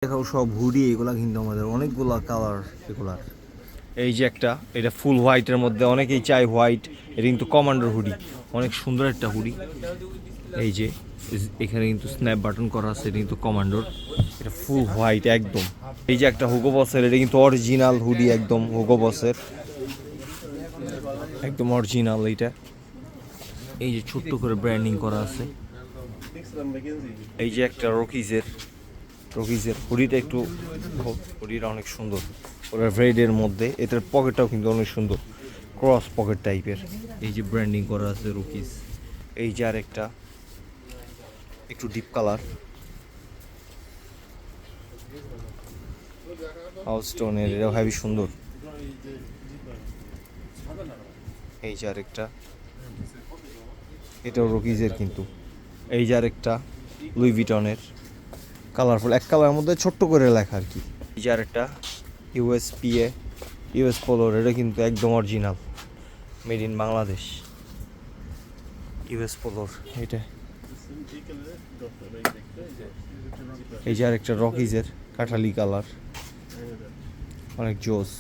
দেখাও সব হুডি, এগুলা কিন্তু আমাদের অনেকগুলা কালার এগুলার। এই যে একটা, এটা ফুল হোয়াইটের মধ্যে, অনেকেই চাই হোয়াইট। এটা কিন্তু কমান্ডার হুডি, অনেক সুন্দর একটা হুডি। এই যে এখানে কিন্তু স্ন্যাপ বাটন করা আছে, এটা কিন্তু কমান্ডোর, এটা ফুল হোয়াইট একদম। এই যে একটা হুগো বসের, এটা কিন্তু অরিজিনাল হুডি, একদম হুগো বসের, একদম অরিজিনাল এইটা। এই যে ছোট্ট করে ব্র্যান্ডিং করা আছে। এই যে একটা রকিজের হুডিটা একটু, হুডিটা অনেক সুন্দর, ওরা ভ্রেডের মধ্যে, এটার পকেটটাও কিন্তু অনেক সুন্দর, ক্রস পকেট টাইপের। এই যে ব্র্যান্ডিং করা আছে রকিজ। এই যে আরেকটা একটু ডিপ কালার, হাউস্টোনের, এটাও হেভি সুন্দর। এই যে আরেকটা, এটাও রকিজের কিন্তু। এই যে আরেকটা লুই ভিটনের, কালারফুল, এক কালারের মধ্যে ছোট্ট করে লেখা আর কি। এই যে আরেকটা ইউএস পোলোর, এটা কিন্তু একদম original, made in Bangladesh, US পোলোর এটা। এই যে আরেকটা রকিজের কাঠালি কালার, অনেক জোস।